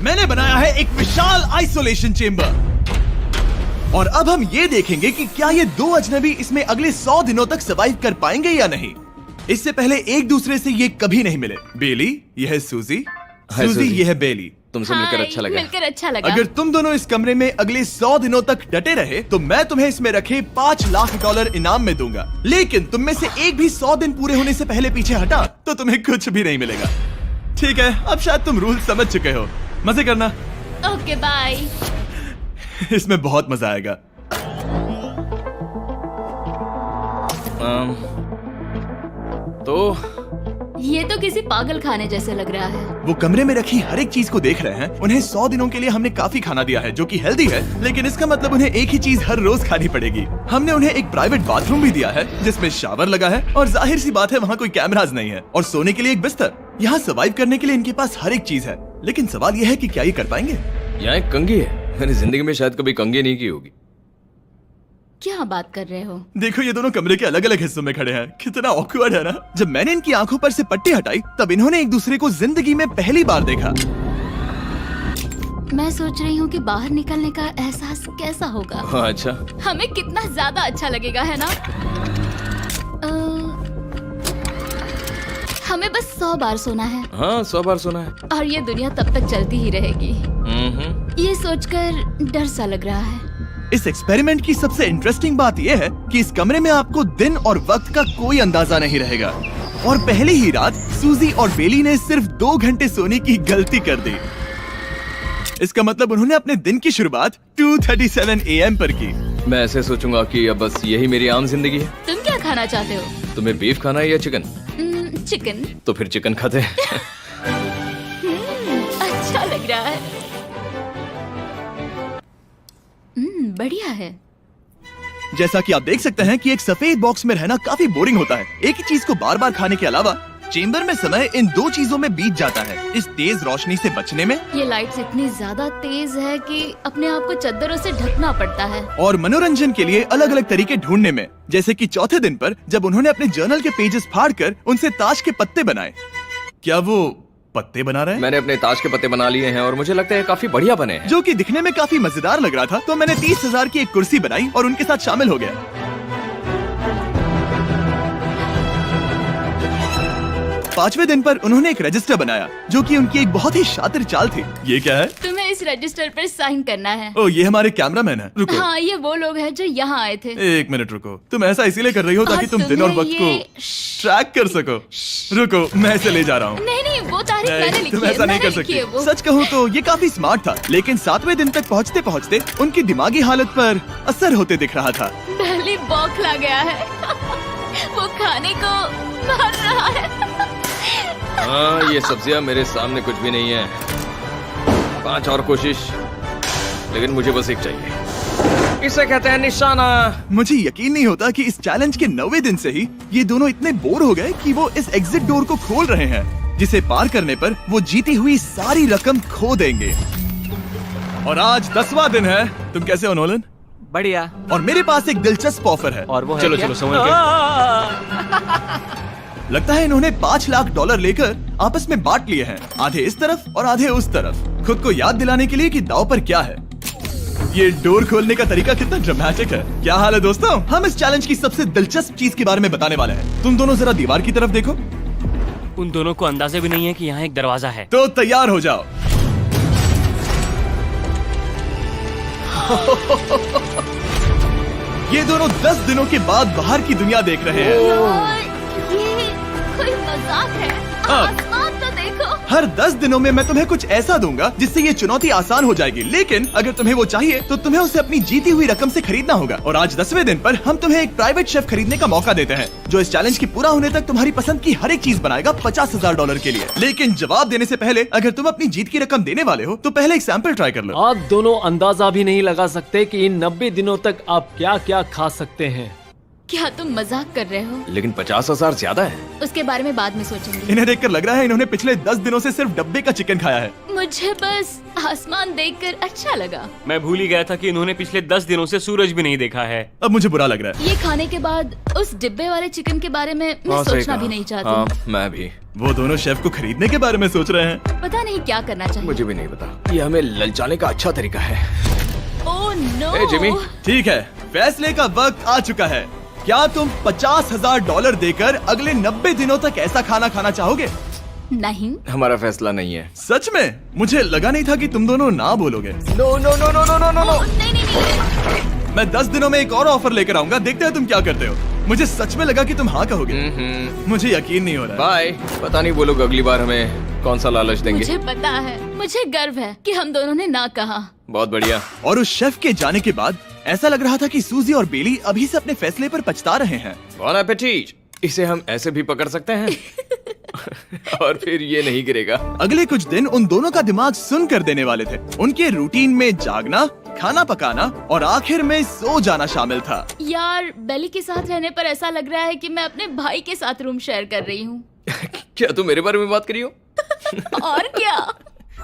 मैंने बनाया है एक विशाल आइसोलेशन चेंबर और अब हम ये देखेंगे कि क्या ये दो अजनबी इसमें अगले 100 दिनों तक सर्वाइव कर पाएंगे या नहीं। इससे पहले एक दूसरे से ये कभी नहीं मिले। बेली, यह है सूजी, सूजी ये है बेली। तुमसे मिलकर अच्छा लगा। मिलकर अच्छा लगा। अगर तुम दोनों इस कमरे में अगले 100 दिनों तक डटे रहे तो मैं तुम्हें इसमें रखे $5 लाख इनाम में दूंगा। लेकिन तुम में से एक भी 100 दिन पूरे होने से पहले पीछे हटा तो तुम्हें कुछ भी नहीं मिलेगा। ठीक है, अब शायद तुम रूल समझ चुके हो। मजे करना। Okay bye. इसमें बहुत मजा आएगा। तो ये तो किसी पागल खाने जैसे लग रहा है। वो कमरे में रखी हर एक चीज को देख रहे हैं। उन्हें 100 दिनों के लिए हमने काफी खाना दिया है जो कि हेल्दी है, लेकिन इसका मतलब उन्हें एक ही चीज हर रोज खानी पड़ेगी। हमने उन्हें एक प्राइवेट बाथरूम भी दिया है जिसमें शावर लगा है और जाहिर सी बात है वहाँ कोई कैमराज नहीं है, और सोने के लिए एक बिस्तर। यहाँ सर्वाइव करने के लिए इनके पास हर एक चीज है, लेकिन सवाल यह है कि क्या ये कर पाएंगे। यहाँ एक कंघी है। मैंने जिंदगी में शायद कभी कंघी नहीं की होगी। क्या बात कर रहे हो? देखो ये दोनों कमरे के अलग अलग हिस्सों में खड़े हैं। कितना ऑकवर्ड है ना। जब मैंने इनकी आंखों पर से पट्टी हटाई तब इन्होंने एक दूसरे को जिंदगी में पहली बार देखा। मैं सोच रही हूँ कि बाहर निकलने का एहसास कैसा होगा। अच्छा, हमें कितना ज्यादा अच्छा लगेगा, है ना? हमें बस 100 बार सोना है। हाँ 100 बार सोना है। और ये दुनिया तब तक चलती ही रहेगी। ये सोचकर डर सा लग रहा है। इस एक्सपेरिमेंट की सबसे इंटरेस्टिंग बात यह है कि इस कमरे में आपको दिन और वक्त का कोई अंदाजा नहीं रहेगा। और पहली ही रात सूजी और बेली ने सिर्फ 2 घंटे सोने की गलती कर दी। इसका मतलब उन्होंने अपने दिन की शुरुआत 2:37 AM पर की। मैं ऐसे सोचूंगा कि अब बस यही मेरी आम जिंदगी है। तुम क्या खाना चाहते हो? तुम्हें बीफ खाना है या चिकन? चिकन। तो फिर चिकन खाते हैं। अच्छा लग रहा है। बढ़िया है। जैसा कि आप देख सकते हैं कि एक सफेद बॉक्स में रहना काफी बोरिंग होता है। एक ही चीज को बार बार खाने के अलावा चेंबर में समय इन 2 चीजों में बीत जाता है। इस तेज रोशनी से बचने में, ये लाइट्स इतनी ज्यादा तेज है कि अपने आप को चद्दरों से ढकना पड़ता है, और मनोरंजन के लिए अलग अलग तरीके ढूंढने में। जैसे कि चौथे दिन पर जब उन्होंने अपने जर्नल के पेजेस फाड़कर उनसे ताश के पत्ते बनाए। क्या वो पत्ते बना रहे हैं? मैंने अपने ताश के पत्ते बना लिए हैं और मुझे लगता है काफी बढ़िया बने हैं। जो कि दिखने में काफी मजेदार लग रहा था, तो मैंने 30,000 की एक कुर्सी बनाई और उनके साथ शामिल हो गया। 5वें दिन पर उन्होंने एक रजिस्टर बनाया जो कि उनकी एक बहुत ही शातिर चाल थी। ये क्या है? तुम्हें इस रजिस्टर पर साइन करना है। ओ, ये हमारे कैमरामैन है। रुको। हाँ, ये वो लोग हैं जो यहाँ आए थे। 1 मिनट रुको। तुम ऐसा इसीलिए कर रही हो ताकि और तुम दिन और तुम्हें वक्त को ये ट्रैक कर सको। रुको, मैं इसे ले जा रहा हूँ। नहीं नहीं, वो तारीख मैंने लिखी तुम है। ऐसा नहीं कर मैंने लिखी है सकती। वो। सच कहूँ तो ये काफी स्मार्ट था, लेकिन 7वें दिन तक पहुँचते पहुँचते उनकी दिमागी हालत पर असर होते दिख रहा था। पहली बौखला गया है। वो खाने को मार रहा है। हाँ, ये सब्जियां मेरे सामने कुछ भी नहीं है। 5 और कोशिश, लेकिन मुझे बस एक चाहिए। इसे कहते हैं निशाना। मुझे यकीन नहीं होता कि इस चैलेंज के 9वें दिन से ही ये दोनों इतने बोर हो गए कि वो इस एग्जिट डोर को खोल रहे हैं, जिसे पार करने पर वो जीती हुई सारी रकम खो देंगे। और आज 10वां दिन है। तुम कैसे हो नोलन? बढ़िया। और मेरे पास एक दिलचस्प ऑफर है। और वो है चलो क्या? चलो समझ गए। लगता है इन्होंने $5 लाख लेकर आपस में बांट लिए हैं, आधे इस तरफ और आधे उस तरफ, खुद को याद दिलाने के लिए कि दाव पर क्या है। ये डोर खोलने का तरीका कितना ड्रामेटिक है। क्या हाल है दोस्तों? हम इस चैलेंज की सबसे दिलचस्प चीज के बारे में बताने वाले हैं। तुम दोनों जरा दीवार की तरफ देखो। उन दोनों को अंदाजा भी नहीं है कि यहाँ एक दरवाजा है। तो तैयार हो जाओ। ये दोनों 10 दिनों के बाद बाहर की दुनिया देख रहे हैं। यार, ये कोई मजाक है। आसमान तो देखो। हर 10 दिनों में मैं तुम्हें कुछ ऐसा दूंगा जिससे ये चुनौती आसान हो जाएगी, लेकिन अगर तुम्हें वो चाहिए तो तुम्हें उसे अपनी जीती हुई रकम से खरीदना होगा। और आज 10वें दिन पर हम तुम्हें एक प्राइवेट शेफ खरीदने का मौका देते हैं जो इस चैलेंज की पूरा होने तक तुम्हारी पसंद की हर एक चीज बनाएगा $50,000 के लिए। लेकिन जवाब देने से पहले अगर तुम अपनी जीत की रकम देने वाले हो तो पहले एक सैंपल ट्राई कर लो। आप दोनों अंदाजा भी नहीं लगा सकते कि इन 90 दिनों तक आप क्या क्या खा सकते हैं। क्या तुम मजाक कर रहे हो? लेकिन 50,000 ज्यादा है। उसके बारे में बाद में सोचेंगे। इन्हें देखकर लग रहा है इन्होंने पिछले 10 दिनों से सिर्फ डब्बे का चिकन खाया है। मुझे बस आसमान देखकर अच्छा लगा। मैं भूल ही गया था कि इन्होंने पिछले 10 दिनों से सूरज भी नहीं देखा है। अब मुझे बुरा लग रहा है। ये खाने के बाद उस डिब्बे वाले चिकन के बारे में मैं सही सोचना कहा। भी नहीं चाहती। हाँ, मैं भी। वो दोनों शेफ को खरीदने के बारे में सोच रहे हैं। पता नहीं क्या करना चाहिए। मुझे भी नहीं पता। ये हमें ललचाने का अच्छा तरीका है। Oh no. ए, जिमी। ठीक है, फैसले का वक्त आ चुका है। क्या तुम $50,000 देकर अगले 90 दिनों तक ऐसा खाना खाना चाहोगे? नहीं। हमारा फैसला नहीं है। सच में? मुझे लगा नहीं था कि तुम दोनों ना बोलोगे। No no no no no no no oh, नहीं नहीं नहीं। मैं 10 दिनों में एक और ऑफर लेकर आऊंगा, देखते हैं तुम क्या करते हो। मुझे सच में लगा कि तुम हाँ कहोगे। मुझे यकीन नहीं हो रहा। बाय। पता नहीं वो लोग अगली बार हमें कौन सा लालच देंगे। मुझे पता है, मुझे गर्व है कि हम दोनों ने ना कहा। बहुत बढ़िया। और उस शेफ के जाने के बाद ऐसा लग रहा था कि सूजी और बेली अभी से अपने फैसले पर पछता रहे हैं। बॉन एपेटीट। इसे हम ऐसे भी पकड़ सकते हैं और फिर ये नहीं गिरेगा। अगले कुछ दिन उन दोनों का दिमाग सुन कर देने वाले थे। उनके रूटीन में जागना, खाना पकाना और आखिर में सो जाना शामिल था। यार, बेली के साथ रहने पर ऐसा लग रहा है कि मैं अपने भाई के साथ रूम शेयर कर रही हूँ। क्या तुम मेरे बारे में बात करी हो? और क्या?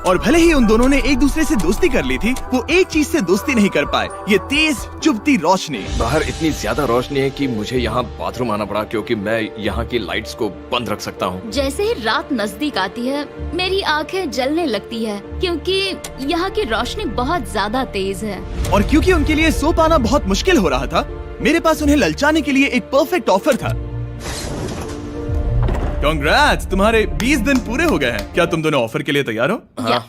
और भले ही उन दोनों ने एक दूसरे से दोस्ती कर ली थी, वो एक चीज से दोस्ती नहीं कर पाए, ये तेज चुभती रोशनी। बाहर इतनी ज्यादा रोशनी है कि मुझे यहाँ बाथरूम आना पड़ा क्योंकि मैं यहाँ की लाइट्स को बंद रख सकता हूँ। जैसे ही रात नजदीक आती है, मेरी आंखें जलने लगती है क्योंकि यहाँ की रोशनी बहुत ज्यादा तेज है। और क्योंकि उनके लिए सो पाना बहुत मुश्किल हो रहा था, मेरे पास उन्हें ललचाने के लिए एक परफेक्ट ऑफर था। कांग्रेट्स, तुम्हारे 20 दिन पूरे हो गए हैं। क्या तुम दोनों ऑफर के लिए तैयार हो? या,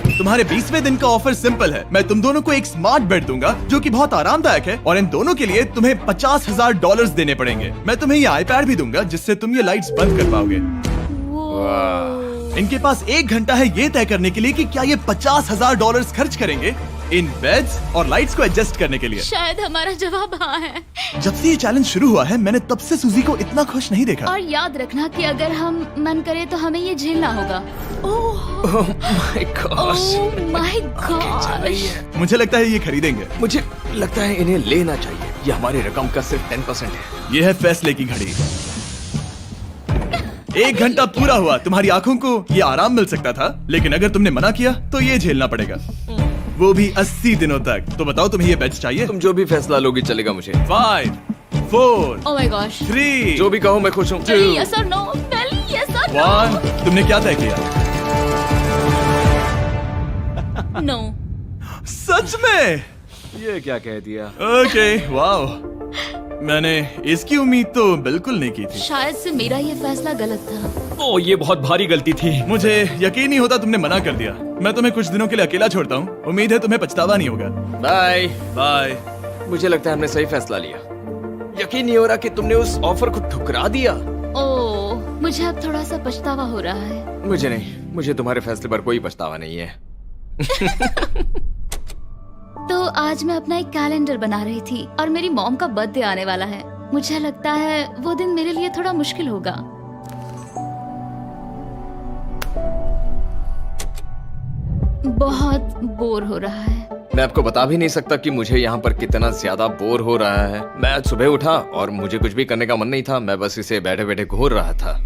तुम्हारे 20वें दिन का ऑफर सिंपल है। मैं तुम दोनों को एक स्मार्ट बेड दूंगा जो कि बहुत आरामदायक है, और इन दोनों के लिए तुम्हें $50,000 देने पड़ेंगे। मैं तुम्हें ये आईपैड भी दूंगा जिससे तुम ये लाइट्स बंद कर पाओगे। इनके पास 1 घंटा है ये तय करने के लिए कि क्या ये $50,000 खर्च करेंगे इन बेड्स और लाइट्स को एडजस्ट करने के लिए। शायद हमारा जवाब हाँ है। जब से ये चैलेंज शुरू हुआ है, मैंने तब से सूजी को इतना खुश नहीं देखा। और याद रखना कि अगर हम मन करे तो हमें ये झेलना होगा। Oh my gosh. My gosh. मुझे लगता है ये खरीदेंगे। मुझे लगता है इन्हें लेना चाहिए। ये हमारी रकम का सिर्फ 10% है। ये है फैसले की घड़ी। 1 घंटा पूरा हुआ। तुम्हारी आंखों को ये आराम मिल सकता था, लेकिन अगर तुमने मना किया तो ये झेलना पड़ेगा, वो भी 80 दिनों तक। तो बताओ, तुम्हें ये बेड्स चाहिए? तुम जो भी फैसला लोगी चलेगा मुझे। 5, 4, ओह माय गॉश। 3, जो भी कहो मैं खुश हूँ। बेली यस और नो। बेली यस और 1। तुमने क्या तय किया? नो। सच में? ये क्या कह दिया? Okay, wow. मैंने इसकी उम्मीद तो बिल्कुल नहीं की थी। शायद से मेरा ये फैसला गलत था। ओ, ये बहुत भारी गलती थी। मुझे यकीन नहीं होता तुमने मना कर दिया। मैं तुम्हें कुछ दिनों के लिए अकेला छोड़ता हूँ। उम्मीद है तुम्हें पछतावा नहीं होगा। बाय। बाय। मुझे लगता है हमने सही फैसला लिया। यकीन नहीं हो रहा कि तुमने उस ऑफर को ठुकरा दिया। ओह, मुझे अब थोड़ा सा पछतावा हो रहा है। मुझे नहीं। मुझे तुम्हारे फैसले पर कोई पछतावा नहीं है। तो आज मैं अपना एक कैलेंडर बना रही थी और मेरी मॉम का बर्थडे आने वाला है। मुझे लगता है वो दिन मेरे लिए थोड़ा मुश्किल होगा। बहुत बोर हो रहा है। मैं आपको बता भी नहीं सकता कि मुझे यहाँ पर कितना ज्यादा बोर हो रहा है। मैं आज सुबह उठा और मुझे कुछ भी करने का मन नहीं था। मैं बस इसे बैठे बैठे घूर रहा था।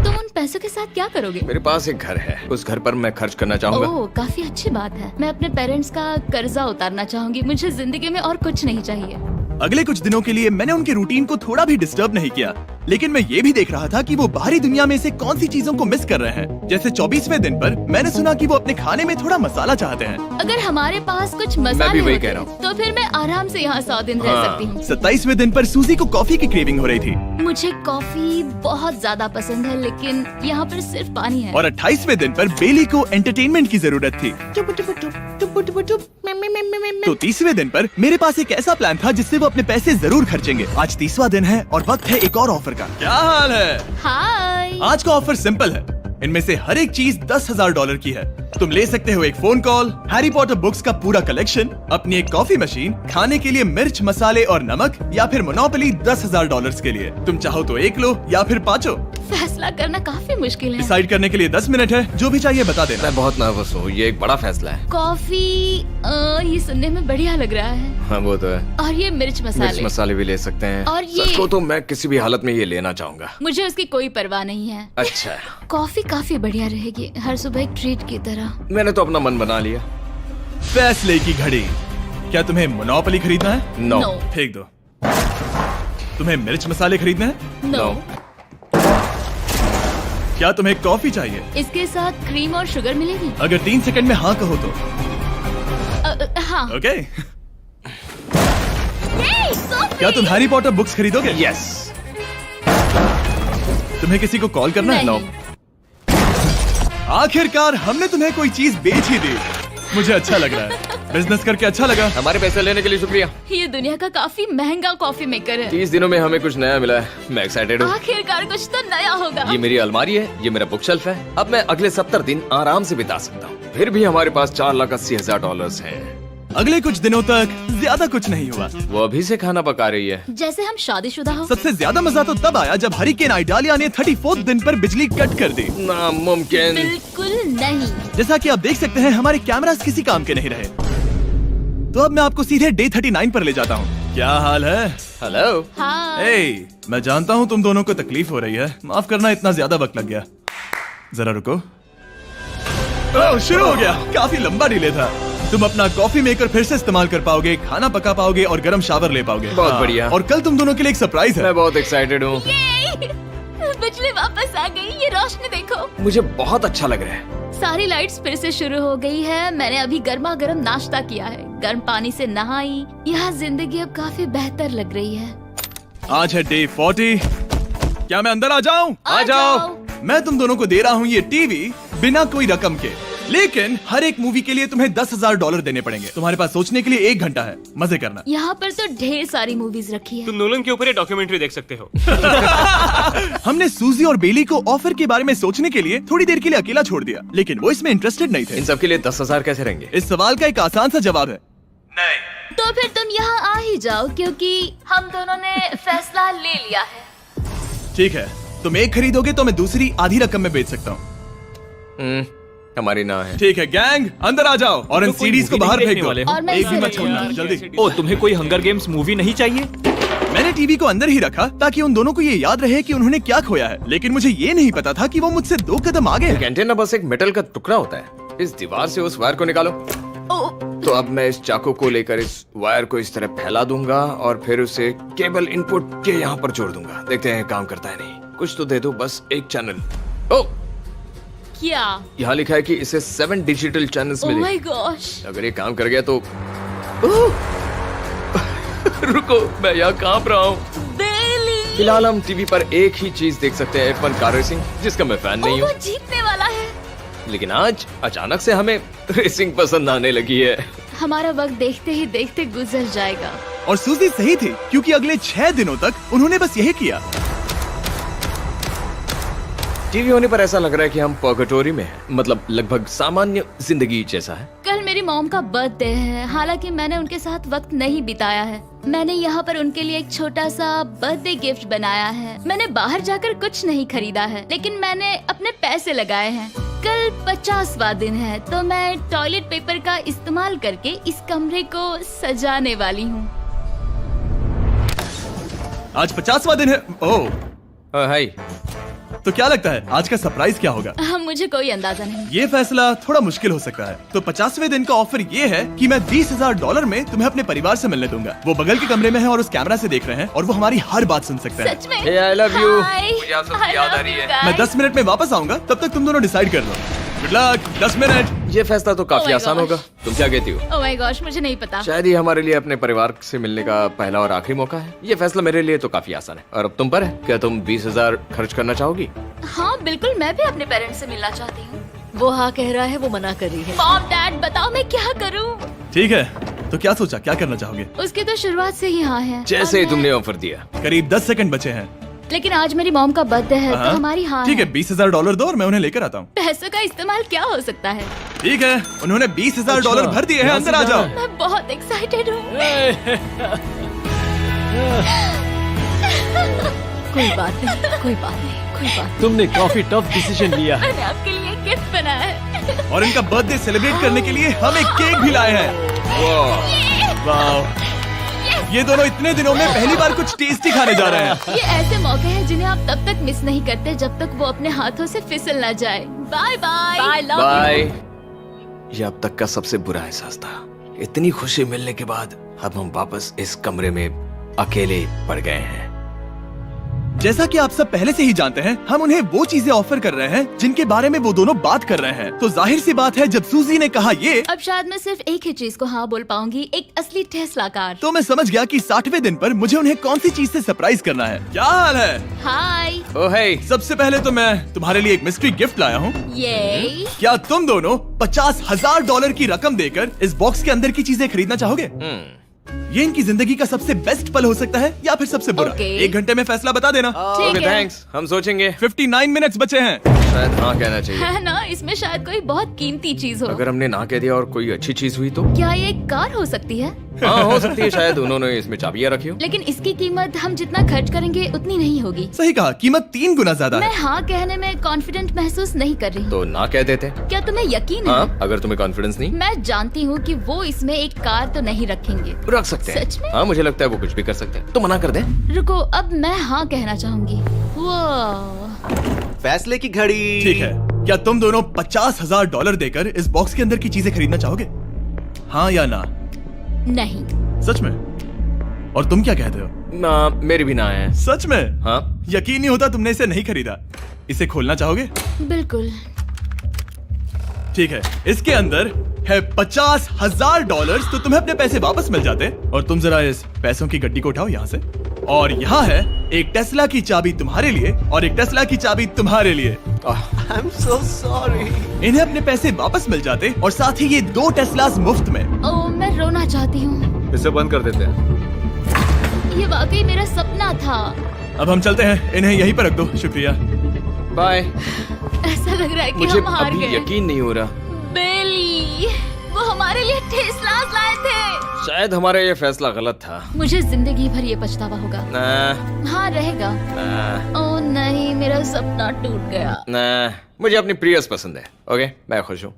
तुम उन पैसों के साथ क्या करोगे? मेरे पास एक घर है, उस घर पर मैं खर्च करना चाहूंगा। ओह, काफी अच्छी बात है। मैं अपने पेरेंट्स का कर्जा उतारना चाहूंगी। मुझे जिंदगी में और कुछ नहीं चाहिए। अगले कुछ दिनों के लिए मैंने उनके रूटीन को थोड़ा भी डिस्टर्ब नहीं किया, लेकिन मैं ये भी देख रहा था कि वो बाहरी दुनिया में से कौन सी चीजों को मिस कर रहे हैं। जैसे 24वें दिन पर मैंने सुना कि वो अपने खाने में थोड़ा मसाला चाहते हैं। अगर हमारे पास कुछ मैं मसाले भी वही होते कह रहा हूँ। तो फिर मैं आराम से यहाँ 100 दिन रह सकती हूँ। 27वें दिन पर सूजी को कॉफी की क्रेविंग हो रही थी, मुझे कॉफी बहुत ज्यादा पसंद है, लेकिन यहाँ पर सिर्फ पानी है। और 28वें दिन पर बेली को एंटरटेनमेंट की जरूरत थी। तो 30वें दिन पर मेरे पास एक ऐसा प्लान था जिससे वो अपने पैसे जरूर खर्चेंगे। आज 30वां दिन है और वक्त है एक और ऑफर का। क्या हाल है? हाय। आज का ऑफर सिंपल है। इनमें से हर एक चीज $10,000 की है। तुम ले सकते हो एक phone call, Harry Potter books का पूरा कलेक्शन, अपनी एक कॉफी मशीन, खाने के लिए मिर्च, मसाले और नमक, या फिर मोनोपोली $10,000 के लिए। तुम चाहो तो एक लो या फिर पांचों। फैसला करना काफी मुश्किल है। डिसाइड करने के लिए 10 मिनट है। जो भी चाहिए बता देना। मैं बहुत नर्वस हूँ, ये एक बड़ा फैसला है। कॉफी ये सुनने में बढ़िया लग रहा है। हाँ वो तो है। और ये मिर्च मिर्च मसाले भी ले सकते हैं। और ये- सच को तो मैं किसी भी हालत में ये लेना चाहूंगा। मुझे उसकी कोई परवाह नहीं है। अच्छा, कॉफी काफी बढ़िया रहेगी, हर सुबह एक ट्रीट की तरह। मैंने तो अपना मन बना लिया। फैसले की घड़ी। क्या तुम्हें मोनोपोली खरीदना है? नो। No. फेंक दो। तुम्हें मिर्च मसाले खरीदने हैं? नो। क्या तुम्हें कॉफी चाहिए? इसके साथ क्रीम और शुगर मिलेगी? अगर 3 सेकंड में हाँ कहो तो। हाँ। ओके। Yay, Sophie! क्या तुम हैरी पॉटर बुक्स खरीदोगे? यस। तुम्हें किसी को कॉल करना है? नहीं। आखिरकार हमने तुम्हें कोई चीज बेच ही दी। मुझे अच्छा लग रहा है। बिजनेस करके अच्छा लगा। हमारे पैसे लेने के लिए शुक्रिया। ये दुनिया का काफी महंगा कॉफी मेकर है। 30 दिनों में हमें कुछ नया मिला है। मैं एक्साइटेड हूँ। आखिरकार कुछ तो नया होगा। ये मेरी अलमारी है, ये मेरा बुक शेल्फ है। अब मैं अगले 70 दिन आराम से बिता सकता हूँ। फिर भी हमारे पास $4,80,000 हैं। अगले कुछ दिनों तक ज्यादा कुछ नहीं हुआ। वो अभी से खाना पका रही है। जैसे हम शादीशुदा हो। सबसे ज्यादा मजा तो तब आया जब हरिकेन आइडालिया ने 34th दिन पर बिजली कट कर दी। नामुमकिन। बिल्कुल नहीं। जैसा कि आप देख सकते हैं हमारे कैमरास किसी काम के नहीं रहे। तो अब मैं आपको सीधे डे 39 पर ले जाता हूँ। क्या हाल है? हेलो। हाँ। ए, मैं जानता हूँ तुम दोनों को तकलीफ हो रही है। माफ करना इतना ज्यादा वक्त लग गया। जरा रुको। ओह, शुरू हो गया। काफी लंबा डिले था। तुम अपना कॉफी मेकर फिर से इस्तेमाल कर पाओगे, खाना पका पाओगे और गर्म शावर ले पाओगे। बहुत हाँ, बढ़िया। और कल तुम दोनों के लिए एक सरप्राइज है। मैं बहुत एक्साइटेड हूँ। ये बिजली वापस आ गई। ये रोशनी देखो। मुझे बहुत अच्छा लग रहा है। सारी लाइट्स फिर से शुरू हो गई है। मैंने अभी गर्मा गर्म नाश्ता किया है, गर्म पानी से नहाई। यहाँ जिंदगी अब काफी बेहतर लग रही है। आज है डे 40। क्या मैं अंदर आ जाऊं? आ जाओ। मैं तुम दोनों को दे रहा हूँ ये टीवी बिना कोई रकम के, लेकिन हर एक मूवी के लिए तुम्हें $10,000 देने पड़ेंगे। तुम्हारे पास सोचने के लिए 1 घंटा है। मजे करना। यहाँ पर तो ढेर सारी मूवीज रखी है। तुम नोलन के ऊपर ये डॉक्यूमेंट्री देख सकते हो। हमने सूजी और बेली को ऑफर के बारे में सोचने के लिए थोड़ी देर के लिए अकेला छोड़ दिया, लेकिन वो इसमें इंटरेस्टेड नहीं थे। इन सब के लिए 10,000 कैसे रहेंगे? इस सवाल का एक आसान सा जवाब है नहीं। तो फिर तुम यहाँ आ ही जाओ, क्योंकि हम दोनों ने फैसला ले लिया है। ठीक है, तुम एक खरीदोगे तो मैं दूसरी आधी रकम में बेच सकता हूँ। हमारी ना है। ठीक है गैंग, अंदर आ जाओ और इन तो कोई सीडीज को movie बाहर नहीं फेंक देखने दो। वाले हो? और मैं एक भी इसे मत छोड़ना, जल्दी। ओ, तुम्हें कोई हंगर गेम्स मूवी नहीं चाहिए? मैंने टीवी को अंदर ही रखा ताकि उन दोनों को ये याद रहे कि उन्होंने क्या खोया है, लेकिन मुझे ये नहीं पता था कि वो मुझसे 2 कदम आगे हैं। एंटेना बस एक मेटल का टुकड़ा होता है। इस दीवार से उस वायर को निकालो। तो अब मैं इस चाकू को लेकर इस वायर को इस तरह फैला दूंगा और फिर उसे केबल इनपुट के यहाँ पर जोड़ दूंगा। देखते हैं काम करता है नहीं। कुछ तो दे दो, बस एक चैनल। ओ, क्या? यहाँ लिखा है कि इसे 7 डिजिटल चैनल्स ओह मिले। My gosh. अगर ये काम कर गया तो रुको, मैं यहाँ कांप रहा हूँ। बेली। फिलहाल हम टीवी पर एक ही चीज देख सकते हैं, F1 कार रेसिंग, जिसका मैं फैन नहीं वो हूँ। जीतने वाला है। लेकिन आज अचानक से हमें रेसिंग पसंद आने लगी है। हमारा वक्त देखते ही देखते गुजर जाएगा। और सूजी सही थी, क्योंकि अगले 6 दिनों तक उन्होंने बस यही किया। टीवी होने पर ऐसा लग रहा है कि हम पर्गेटोरी में हैं, मतलब लगभग सामान्य जिंदगी जैसा है। कल मेरी मॉम का बर्थडे है, हालांकि मैंने उनके साथ वक्त नहीं बिताया है। मैंने यहाँ पर उनके लिए एक छोटा सा बर्थडे गिफ्ट बनाया है। मैंने बाहर जाकर कुछ नहीं खरीदा है, लेकिन मैंने अपने पैसे लगाए हैं। कल 50वां दिन है, तो मैं टॉयलेट पेपर का इस्तेमाल करके इस कमरे को सजाने वाली हूँ। आज 50वां दिन है। ओह, हाय। तो क्या लगता है आज का सरप्राइज क्या होगा? मुझे कोई अंदाजा नहीं। ये फैसला थोड़ा मुश्किल हो सकता है। तो 50वें दिन का ऑफर ये है कि मैं $20,000 में तुम्हें अपने परिवार से मिलने दूंगा। वो बगल के कमरे में है और उस कैमरा से देख रहे हैं और वो हमारी हर बात सुन सकते हैं। सच में? Hey, I love you. Hi. मुझे आप सबकी I याद आ love रही you है। guys. मैं 10 मिनट में वापस आऊंगा, तब तक तुम दोनों डिसाइड कर लो। Good luck. 10 मिनट। ये फैसला तो काफी Oh my आसान gosh. होगा। तुम क्या कहती हो? ओह माय गॉश, मुझे नहीं पता। शायद ये हमारे लिए अपने परिवार से मिलने का पहला और आखिरी मौका है। ये फैसला मेरे लिए तो काफी आसान है। और अब तुम पर है। क्या तुम 20,000 खर्च करना चाहोगी? हाँ बिल्कुल, मैं भी अपने पेरेंट्स से मिलना चाहती हूँ। वो हाँ कह रहा है, वो मना कर रही है। मॉम डैड बताओ मैं क्या करूँ? ठीक है, तो क्या सोचा, क्या करना चाहोगे? उसकी तो शुरुआत से ही हाँ है। जैसे और ही मैं- तुमने ऑफर दिया। करीब 10 सेकंड बचे हैं। लेकिन आज मेरी मॉम का बर्थडे है, तो हाँ। हमारी हाँ ठीक है, है। $20,000 दो और मैं उन्हें लेकर आता हूँ। पैसों का इस्तेमाल क्या हो सकता है? ठीक है, उन्होंने $20,000 भर दिए हैं, अंदर आ जाओ। मैं बहुत एक्साइटेड हूँ। कोई बात नहीं, कोई बात नहीं, कोई बात तुमने काफी टफ डिसीजन लिया है। मैंने आपके लिए गिफ्ट बनाया है। और इनका बर्थडे सेलिब्रेट करने के लिए हम एक केक भी लाए हैं। वाह, ये दोनों इतने दिनों में पहली बार कुछ टेस्टी खाने जा रहे हैं। ये ऐसे मौके हैं जिन्हें आप तब तक मिस नहीं करते जब तक वो अपने हाथों से फिसल ना जाए। Bye bye. Bye, love bye. ये अब तक का सबसे बुरा एहसास था। इतनी खुशी मिलने के बाद अब हम वापस इस कमरे में अकेले पड़ गए हैं। जैसा कि आप सब पहले से ही जानते हैं, हम उन्हें वो चीजें ऑफर कर रहे हैं जिनके बारे में वो दोनों बात कर रहे हैं। तो जाहिर सी बात है, जब सूजी ने कहा ये, अब शायद मैं सिर्फ एक ही चीज को हाँ बोल पाऊंगी, एक असली टेस्ला कार। तो मैं समझ गया कि 60वें दिन पर मुझे उन्हें कौन सी चीज से सरप्राइज करना है। क्या हाल है? हाय। ओ हे, सबसे पहले तो मैं तुम्हारे लिए एक मिस्ट्री गिफ्ट लाया हूँ। ये क्या तुम दोनों $50,000 की रकम देकर इस बॉक्स के अंदर की चीजें खरीदना चाहोगे? ये इनकी जिंदगी का सबसे बेस्ट पल हो सकता है या फिर सबसे बुरा। Okay. 1 घंटे में फैसला बता देना। ठीक ओके है। थैंक्स, हम सोचेंगे। 59 मिनट्स बचे हैं। शायद हाँ कहना चाहिए। है ना, इसमें शायद कोई बहुत कीमती चीज हो। अगर हमने ना कह दिया और कोई अच्छी चीज हुई तो? क्या ये एक कार हो सकती है? हाँ हो सकती है, शायद उन्होंने इसमें चाबियां रखी हो। लेकिन इसकी कीमत हम जितना खर्च करेंगे उतनी नहीं होगी। सही कहा, कीमत 3 गुना ज्यादा मैं है। हाँ कहने में कॉन्फिडेंट महसूस नहीं कर रही। तो ना कह देते। क्या तुम्हें यकीन है? हाँ, अगर तुम्हें कॉन्फिडेंस नहीं, मैं जानती हूँ कि वो इसमें एक कार तो नहीं रखेंगे। रख सकते हैं। सच में? हाँ मुझे लगता है वो कुछ भी कर सकते हैं। तो मना कर दे। रुको, अब मैं हाँ कहना चाहूंगी। वो फैसले की घड़ी। ठीक है, क्या तुम दोनों $50,000 देकर इस बॉक्स के अंदर की चीजें खरीदना चाहोगे? हाँ या ना? नहीं। सच में? और तुम क्या कहते हो? ना, मेरी भी ना है। सच में? हाँ यकीन नहीं होता तुमने इसे नहीं खरीदा। इसे खोलना चाहोगे? बिल्कुल। ठीक है, इसके अंदर है $50,000, तो तुम्हें अपने पैसे वापस मिल जाते। और तुम जरा इस पैसों की गड्डी को उठाओ यहाँ से। और यहाँ है एक टेस्ला की चाबी तुम्हारे लिए और एक टेस्ला की चाबी तुम्हारे लिए। I am so sorry. इन्हें अपने पैसे वापस मिल जाते और साथ ही ये 2 टेस्लास मुफ्त में। ओ, मैं रोना चाहती हूँ। इसे बंद कर देते हैं। ये वाकई मेरा सपना था। अब हम चलते हैं, इन्हें यहीं पर रख दो। शुक्रिया। बाय। ऐसा लग रहा है कि मुझे हम हार अभी गए। यकीन नहीं हो रहा। बेली, वो हमारे लिए टेस्लास लाए थे। शायद हमारा ये फैसला गलत था। मुझे जिंदगी भर ये पछतावा होगा। ना, हाँ रहेगा। ना, ओ नहीं, मेरा सपना टूट गया। ना, मुझे अपनी प्रियस पसंद है। ओके, मैं खुश हूँ।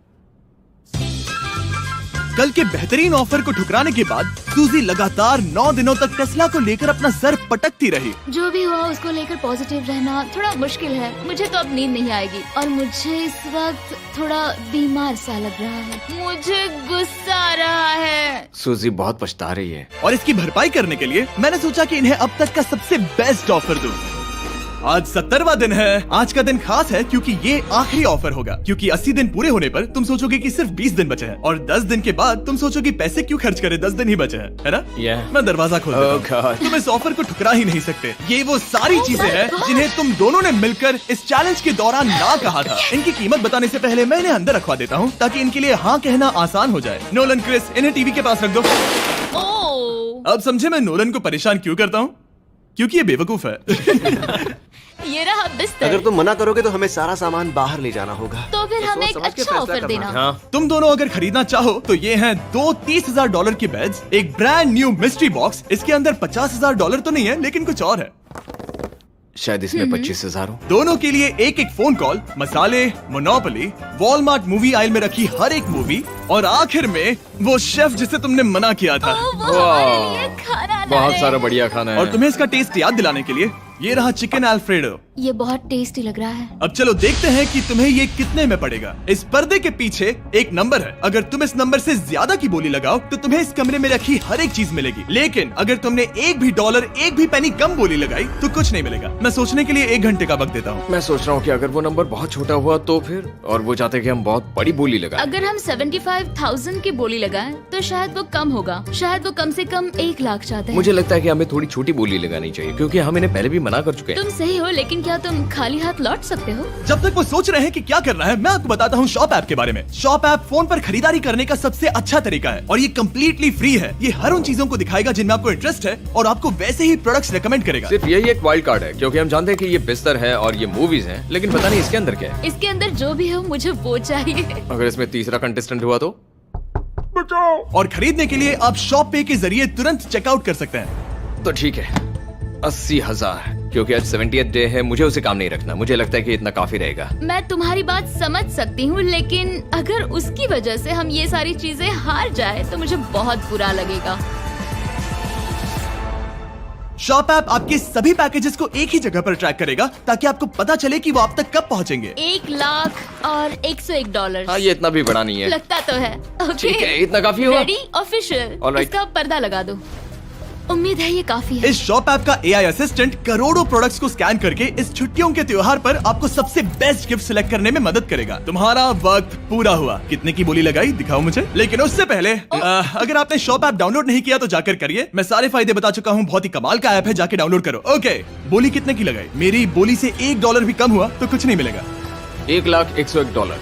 कल के बेहतरीन ऑफर को ठुकराने के बाद सूजी लगातार 9 दिनों तक टेस्ला को लेकर अपना सर पटकती रही। जो भी हुआ उसको लेकर पॉजिटिव रहना थोड़ा मुश्किल है। मुझे तो अब नींद नहीं आएगी और मुझे इस वक्त थोड़ा बीमार सा लग रहा है। मुझे गुस्सा आ रहा है। सूजी बहुत पछता रही है। और इसकी भरपाई करने के लिए मैंने सोचा कि इन्हें अब तक का सबसे बेस्ट ऑफर दूं। आज 70वां दिन है। आज का दिन खास है क्योंकि ये आखिरी ऑफर होगा। क्योंकि 80 दिन पूरे होने पर तुम सोचोगे कि सिर्फ 20 दिन बचे हैं और 10 दिन के बाद तुम सोचोगे पैसे क्यों खर्च करें, 10 दिन ही बचे हैं, है ना? Yeah. मैं दरवाजा खोल देता हूं। Oh God. तुम इस ऑफर को ठुकरा ही नहीं सकते। ये वो सारी चीजें हैं जिन्हें तुम दोनों ने मिलकर इस चैलेंज के दौरान ना कहा था। इनकी कीमत बताने से पहले मैं इन्हें अंदर रखवा देता हूँ ताकि इनके लिए हाँ कहना आसान हो जाए। नोलन, क्रिस, इन्हें टीवी के पास रख दो। ओ, अब समझे मैं नोलन को परेशान क्यों करता हूँ? क्योंकि ये बेवकूफ है। ये रहा बिस्तर। अगर तुम मना करोगे तो हमें सारा सामान बाहर ले जाना होगा। तो फिर हमें एक समझ के अच्छा फैसला ऑफर करना देना। हाँ, तुम दोनों अगर खरीदना चाहो तो ये हैं 2 $30,000 के बेड्स, एक ब्रांड न्यू मिस्ट्री बॉक्स। इसके अंदर $50,000 तो नहीं है लेकिन कुछ और है। शायद इसमें 25,000 हो। दोनों के लिए एक एक फोन कॉल, मसाले, मोनोपोली, वॉलमार्ट मूवी आइल में रखी हर एक मूवी और आखिर में वो शेफ जिसे तुमने मना किया था। ओ, वो हमारे लिए खाना बहुत लाए। सारा बढ़िया खाना है। और तुम्हें इसका टेस्ट याद दिलाने के लिए ये रहा चिकन अल्फ्रेडो। ये बहुत टेस्टी लग रहा है। अब चलो देखते हैं कि तुम्हें ये कितने में पड़ेगा। इस पर्दे के पीछे एक नंबर है। अगर तुम इस नंबर से ज्यादा की बोली लगाओ तो तुम्हें इस कमरे में रखी हर एक चीज मिलेगी। लेकिन अगर तुमने एक भी डॉलर, एक भी पेनी कम बोली लगाई तो कुछ नहीं मिलेगा। मैं सोचने के लिए 1 घंटे का वक्त देता हूँ। मैं सोच रहा हूँ कि अगर वो नंबर बहुत छोटा हुआ तो फिर, और वो चाहते कि हम बहुत बड़ी बोली लगाएं। अगर हम 75,000 की बोली लगाएं तो शायद वो कम होगा। शायद वो कम से कम 1 लाख चाहते हैं। मुझे लगता है कि हमें थोड़ी छोटी बोली लगानी चाहिए क्योंकि हम इन्हें पहले भी मना कर चुके हैं। तुम सही हो, लेकिन क्या तुम खाली हाथ लौट सकते हो? जब तक वो सोच रहे हैं कि क्या करना है, मैं आपको बताता हूँ शॉप ऐप के बारे में। शॉप ऐप फोन पर खरीदारी करने का सबसे अच्छा तरीका है और ये कम्प्लीटली फ्री है। ये हर उन चीजों को दिखाएगा जिनमें आपको इंटरेस्ट है और आपको वैसे ही प्रोडक्ट्स रेकमेंड करेगा। सिर्फ यही एक वाइल्ड कार्ड है, क्योंकि हम जानते हैं कि ये बिस्तर है और ये मूवीज हैं, लेकिन पता नहीं इसके अंदर क्या है। इसके अंदर जो भी हो मुझे वो चाहिए। अगर इसमें तीसरा कंटेस्टेंट हुआ तो? और खरीदने के लिए आप शॉप पे के जरिए तुरंत चेकआउट कर सकते हैं। तो ठीक है, 80,000, क्योंकि आज 70th डे है, मुझे उसे काम नहीं रखना। मुझे लगता है कि इतना काफी रहेगा। मैं तुम्हारी बात समझ सकती हूँ, लेकिन अगर उसकी वजह से हम ये सारी चीजें हार जाए तो मुझे बहुत बुरा लगेगा। शॉप ऐप आपके सभी पैकेजेस को एक ही जगह पर ट्रैक करेगा ताकि आपको पता चले कि वो आप तक कब पहुंचेंगे। 1 लाख और $101। हाँ, ये इतना भी बड़ा नहीं है। लगता तो है। ठीक है, इतना काफी होगा। Ready, official. Alright. इसका पर्दा लगा दो। उम्मीद है ये काफी है। इस शॉप ऐप का AI असिस्टेंट करोड़ों प्रोडक्ट्स को स्कैन करके इस छुट्टियों के त्योहार पर आपको सबसे बेस्ट गिफ्ट सिलेक्ट करने में मदद करेगा। तुम्हारा वक्त पूरा हुआ। कितने की बोली लगाई दिखाओ मुझे। लेकिन उससे पहले अगर आपने शॉप ऐप डाउनलोड नहीं किया तो जाकर करिए। मैं सारे फायदे बता चुका हूँ। बहुत ही कमाल का ऐप है, जाके डाउनलोड करो। ओके, बोली कितने की लगाई? मेरी बोली से $1 भी कम हुआ तो कुछ नहीं मिलेगा। $1,01,000।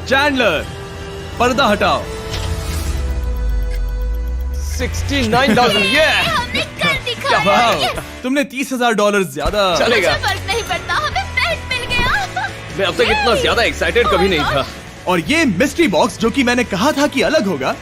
चैंडलर, पर्दा हटाओ। 69,000। ये हमने कर दिखाया। वाह, तुमने $30,000 ज्यादा। चलेगा। मुझे फर्क नहीं पड़ता, हमें पेट मिल गया। मैं अब तक इतना ज्यादा एक्साइटेड कभी नहीं था। और ये मिस्ट्री बॉक्स जो कि मैंने कहा था कि अलग होगा,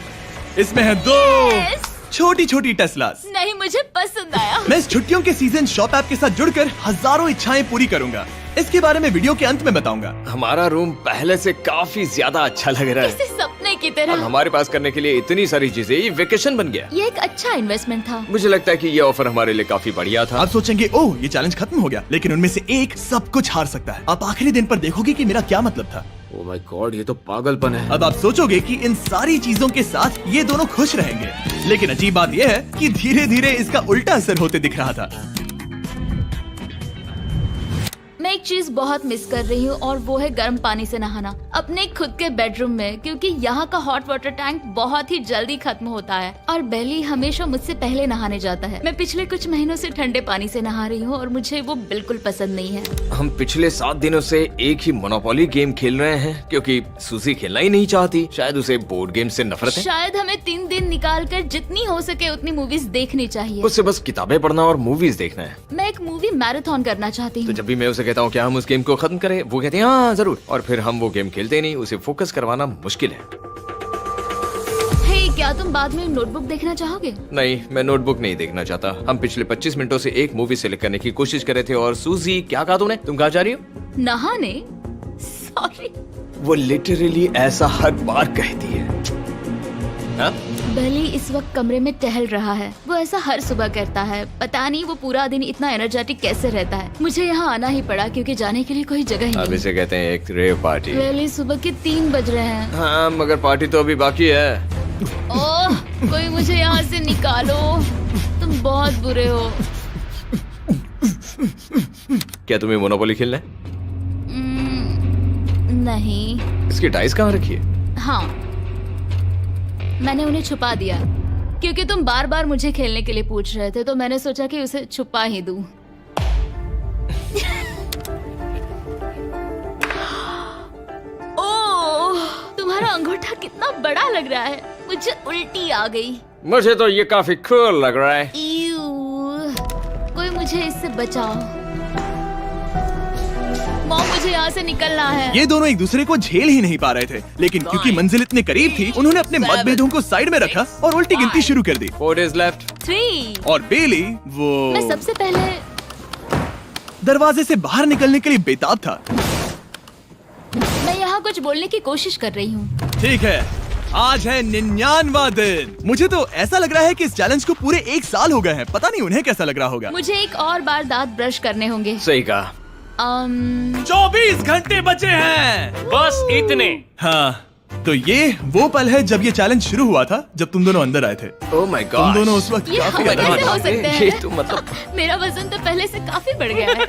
इसमें है 2 Yes. छोटी छोटी टेस्लास। नहीं, मुझे पसंद आया। मैं इस छुट्टियों के सीजन शॉप ऐप के साथ जुड़कर हजारों इच्छाएं पूरी करूंगा। इसके बारे में वीडियो के अंत में बताऊंगा। हमारा रूम पहले से काफी ज्यादा अच्छा लग रहा है। किसी सपने की अब तरह। हमारे पास करने के लिए इतनी सारी चीजें, ये वेकेशन बन गया। ये एक अच्छा इन्वेस्टमेंट था। मुझे लगता है कि ये ऑफर हमारे लिए काफी बढ़िया था। आप सोचेंगे ओह ये चैलेंज खत्म हो गया, लेकिन उनमें से एक सब कुछ हार सकता है। आप आखिरी दिन पर देखोगे कि मेरा क्या मतलब था। ओह माय गॉड, ये तो पागलपन है। अब आप सोचोगे कि इन सारी चीजों के साथ ये दोनों खुश रहेंगे, लेकिन अजीब बात यह है कि धीरे धीरे इसका उल्टा असर होते दिख रहा था। मैं एक चीज बहुत मिस कर रही हूँ और वो है गर्म पानी से नहाना अपने खुद के बेडरूम में, क्योंकि यहाँ का हॉट वाटर टैंक बहुत ही जल्दी खत्म होता है और बेली हमेशा मुझसे पहले नहाने जाता है। मैं पिछले कुछ महीनों से ठंडे पानी से नहा रही हूँ और मुझे वो बिल्कुल पसंद नहीं है। हम पिछले 7 दिनों से एक ही मोनोपोली गेम खेल रहे हैं, क्योंकि सूजी खेलना ही नहीं चाहती। शायद उसे बोर्ड गेम से नफरत है। शायद हमें 3 दिन निकाल कर जितनी हो सके उतनी मूवीज देखनी चाहिए। उससे बस किताबें पढ़ना और मूवीज देखना है। मैं एक मूवी मैराथन करना चाहती तो हूँ। जब भी मैं उसे कहता हूँ क्या हम उस गेम को खत्म करें, वो कहते हैं हाँ जरूर, और फिर हम वो गेम खेलते नहीं। उसे फोकस करवाना मुश्किल है। हे, क्या तुम बाद में नोटबुक देखना चाहोगे? नहीं, मैं नोटबुक नहीं देखना चाहता। हम पिछले 25 मिनटों से एक मूवी सेलेक्ट करने की कोशिश कर रहे थे। और सूजी, क्या कहा तूने? तुम कहाँ जा रही हो? नहाने? सॉरी। वो लिटरली ऐसा हर बार कहती है। हाँ? बेली इस वक्त कमरे में टहल रहा है। वो ऐसा हर सुबह करता है। पता नहीं वो पूरा दिन इतना एनर्जेटिक कैसे रहता है। मुझे यहाँ आना ही पड़ा क्योंकि जाने के लिए कोई जगह ही अब नहीं। इसे कहते हैं एक रेव पार्टी। बेली, सुबह के 3 बज रहे हैं। हाँ, मगर पार्टी तो अभी बाकी है। ओह, कोई मुझे यहाँ से निकालो। तुम बहुत बुरे हो। क्या तुम्हें मोनोपोली खेलना है? नहीं। इसकी डाइस कहाँ रखी है? हाँ, मैंने उन्हें छुपा दिया क्योंकि तुम बार बार मुझे खेलने के लिए पूछ रहे थे, तो मैंने सोचा कि उसे छुपा ही दूं। ओह, तुम्हारा अंगूठा कितना बड़ा लग रहा है। मुझे उल्टी आ गई। मुझे तो ये काफी कूल लग रहा है। ईऊ, कोई मुझे इससे बचाओ। मॉम, मुझे यहाँ से निकलना है। ये दोनों एक दूसरे को झेल ही नहीं पा रहे थे, लेकिन क्योंकि मंजिल इतने करीब थी, उन्होंने अपने मतभेदों को साइड में रखा और उल्टी गिनती शुरू कर दी। 4 days left। 3। और बेली वो मैं सबसे पहले दरवाजे से बाहर निकलने के लिए बेताब था। मैं यहाँ कुछ बोलने की कोशिश कर रही हूँ। ठीक है, आज है 99वां दिन। मुझे तो ऐसा लग रहा है कि इस चैलेंज को पूरे 1 साल हो गए हैं। पता नहीं उन्हें कैसा लग रहा होगा। मुझे एक और बार दांत ब्रश करने होंगे। सही कहा। 24 घंटे बचे हैं। बस इतने। हाँ, तो ये वो पल है जब ये चैलेंज शुरू हुआ था, जब तुम दोनों अंदर आए थे। Oh my God. तुम दोनों उस वक्त ये काफी हम अलग कैसे थे। हो सकते ये हैं? तो मतलब मेरा वजन तो पहले से काफी बढ़ गया है।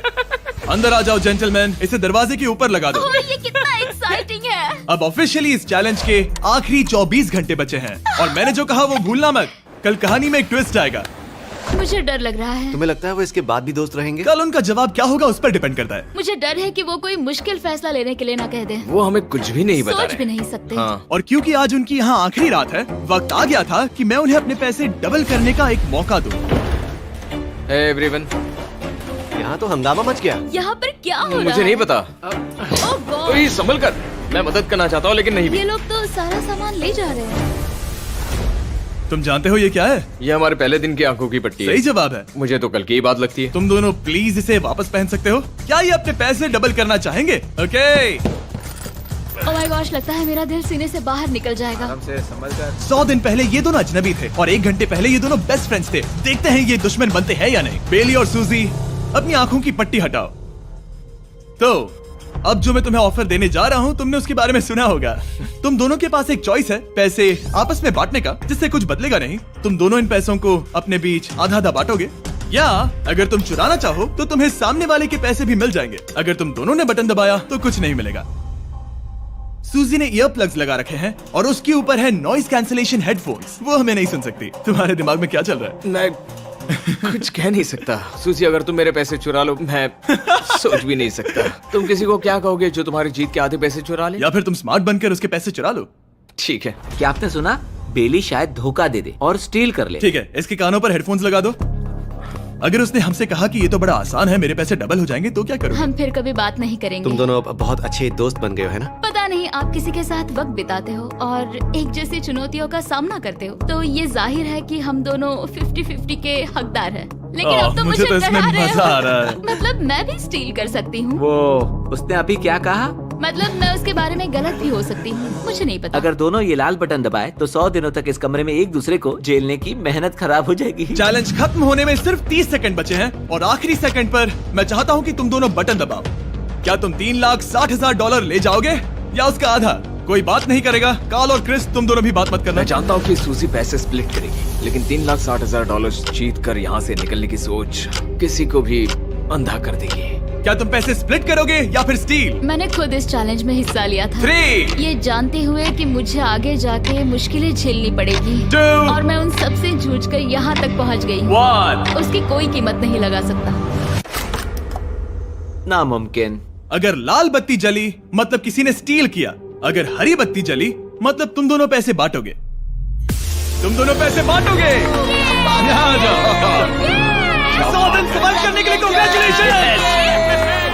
अंदर आ जाओ जेंटलमैन, इसे दरवाजे के ऊपर लगा दो। ओह, ये कितना एक्साइटिंग है। अब ऑफिशियली इस चैलेंज के आखिरी 24 घंटे बचे हैं और मैंने जो कहा वो भूलना मत। कल कहानी में एक ट्विस्ट आएगा। मुझे डर लग रहा है। तुम्हें लगता है वो इसके बाद भी दोस्त रहेंगे? कल उनका जवाब क्या होगा उस पर डिपेंड करता है। मुझे डर है कि वो कोई मुश्किल फैसला लेने के लिए ना कह दे। वो हमें कुछ भी नहीं बता सोच भी रहे। नहीं सकते। हाँ। और क्योंकि आज उनकी यहाँ आखिरी रात है, वक्त आ गया था कि मैं उन्हें अपने पैसे डबल करने का एक मौका दूं। Hey everyone, यहाँ तो हंगामा मच गया। यहाँ पर क्या हो रहा है? मुझे नहीं पता। ओह गॉड, ओए, संभल कर। मैं मदद करना चाहता हूँ लेकिन नहीं भी। ये लोग तो सारा सामान ले जा रहे हैं। तुम जानते हो ये क्या है? ये हमारे पहले दिन की आंखों की पट्टी है। सही जवाब है। मुझे तो कल की ही बात लगती है। तुम दोनों प्लीज इसे वापस पहन सकते हो? क्या ये अपने पैसे डबल करना चाहेंगे? ओके। ओह माय गॉश, लगता है मेरा दिल सीने से बाहर निकल जाएगा। 100 दिन पहले ये दोनों अजनबी थे और 1 घंटे पहले ये दोनों बेस्ट फ्रेंड्स थे। देखते हैं ये दुश्मन बनते हैं या नहीं। बेली और सूजी, अपनी आंखों की पट्टी हटाओ। तो अब जो मैं तुम्हें ऑफर देने जा रहा हूँ, तुमने उसके बारे में सुना होगा। तुम दोनों के पास एक चॉइस है पैसे आपस में बांटने का, जिससे कुछ बदलेगा नहीं। तुम दोनों इन पैसों को अपने बीच आधा आधा बांटोगे, या अगर तुम चुराना चाहो तो तुम्हें सामने वाले के पैसे भी मिल जाएंगे। अगर तुम दोनों ने बटन दबाया तो कुछ नहीं मिलेगा। सूजी ने ईयर प्लग्स लगा रखे हैं और उसके ऊपर है नॉइस कैंसिलेशन हेडफोन्स। वो हमें नहीं सुन सकती। तुम्हारे दिमाग में क्या चल रहा है? मैं कुछ कह नहीं सकता। सूजी, अगर तुम मेरे पैसे चुरा लो, मैं सोच भी नहीं सकता। तुम किसी को क्या कहोगे जो तुम्हारी जीत के आधे पैसे चुरा ले? या फिर तुम स्मार्ट बनकर उसके पैसे चुरा लो। ठीक है। क्या आपने सुना? बेली शायद धोखा दे दे और स्टील कर ले। ठीक है, इसके कानों पर हेडफोन्स लगा दो। अगर उसने हमसे कहा कि ये तो बड़ा आसान है, मेरे पैसे डबल हो जाएंगे, तो क्या करोगे? हम फिर कभी बात नहीं करेंगे। तुम दोनों अब बहुत अच्छे दोस्त बन गए हो, है ना? पता नहीं, आप किसी के साथ वक्त बिताते हो और एक जैसी चुनौतियों का सामना करते हो, तो ये जाहिर है कि हम दोनों 50-50 के हकदार हैं। लेकिन अब तो मुझे तो इसमें डरा रहे मजा आ रहा हो। है। मतलब मैं भी स्टील कर सकती हूँ। वो उसने अभी क्या कहा? मतलब मैं उसके बारे में गलत भी हो सकती हूँ, मुझे नहीं पता। अगर दोनों ये लाल बटन दबाए तो 100 दिनों तक इस कमरे में एक दूसरे को झेलने की मेहनत खराब हो जाएगी। चैलेंज खत्म होने में सिर्फ 30 सेकंड बचे हैं और आखिरी सेकंड पर मैं चाहता हूँ कि तुम दोनों बटन दबाओ। क्या तुम $3,60,000 ले जाओगे या उसका आधा? कोई बात नहीं करेगा। कार्ल और क्रिस, तुम दोनों भी बात मत करना। मैं जानता हूँ कि सूजी पैसे स्प्लिट करेगी, लेकिन $3,60,000 जीत कर यहाँ से निकलने की सोच किसी को भी अंधा कर देगी। क्या तुम पैसे स्प्लिट करोगे या फिर स्टील? मैंने खुद इस चैलेंज में हिस्सा लिया था, 3, ये जानते हुए कि मुझे आगे जाके मुश्किलें झेलनी पड़ेगी 2, और मैं उन सबसे जूझकर यहाँ तक पहुँच गई। 1। उसकी कोई कीमत नहीं लगा सकता। नामुमकिन। अगर लाल बत्ती जली मतलब किसी ने स्टील किया, अगर हरी बत्ती जली मतलब तुम दोनों पैसे बांटोगे। तुम दोनों पैसे बांटोगे। यहाँ आ जाओ। 100 दिन सर्वाइव करने के लिए कांग्रेचुलेशन।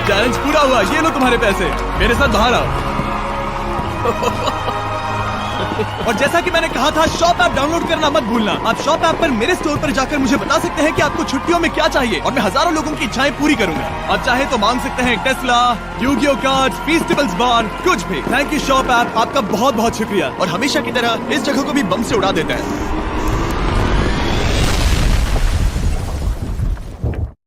चैलेंज पूरा हुआ। ये लो तुम्हारे पैसे, मेरे साथ बाहर आओ। और जैसा कि मैंने कहा था, शॉप ऐप डाउनलोड करना मत भूलना। आप शॉप ऐप पर मेरे स्टोर पर जाकर मुझे बता सकते हैं कि आपको छुट्टियों में क्या चाहिए और मैं हजारों लोगों की इच्छाएं पूरी करूंगा। आप चाहे तो मांग सकते हैं टेस्ला, यूगियो कार्ड्स, फेस्टिवल्स बार, कुछ भी। थैंक यू शॉप ऐप, आपका बहुत बहुत शुक्रिया। और हमेशा की तरह इस जगह को भी बम से उड़ा देता है।